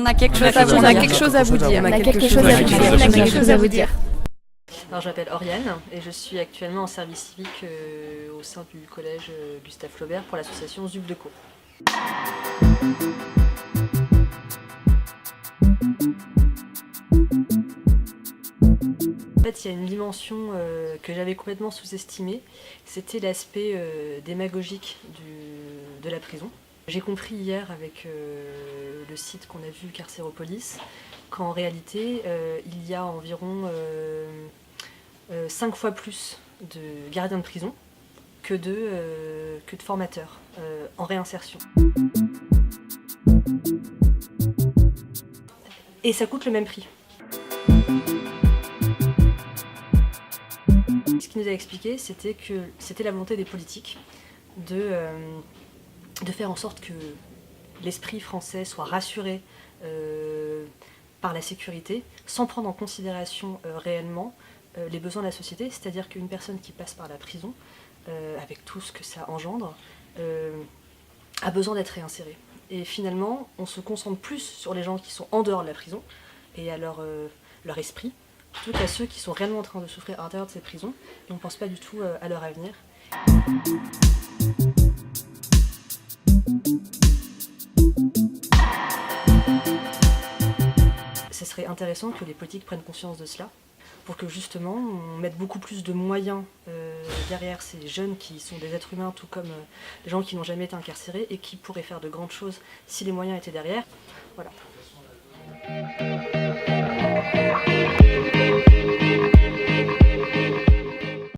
On a quelque chose à vous dire. On a quelque chose à vous dire. On a quelque chose à vous dire. Alors je m'appelle Oriane et je suis actuellement en service civique au sein du collège Gustave Flaubert pour l'association ZUP de Co. En fait, il y a une dimension que j'avais complètement sous-estimée, c'était l'aspect démagogique de la prison. J'ai compris hier avec le site qu'on a vu, Carcéropolis, qu'en réalité, il y a environ 5 fois plus de gardiens de prison que de formateurs en réinsertion. Et ça coûte le même prix. Ce qu'il nous a expliqué, c'était que c'était la volonté des politiques de faire en sorte que l'esprit français soit rassuré par la sécurité, sans prendre en considération réellement les besoins de la société, c'est-à-dire qu'une personne qui passe par la prison, avec tout ce que ça engendre, a besoin d'être réinsérée. Et finalement, on se concentre plus sur les gens qui sont en dehors de la prison et à leur esprit, plutôt qu'à ceux qui sont réellement en train de souffrir à l'intérieur de ces prisons, et on ne pense pas du tout à leur avenir. Ce serait intéressant que les politiques prennent conscience de cela, pour que justement on mette beaucoup plus de moyens derrière ces jeunes qui sont des êtres humains, tout comme des gens qui n'ont jamais été incarcérés et qui pourraient faire de grandes choses si les moyens étaient derrière. Voilà.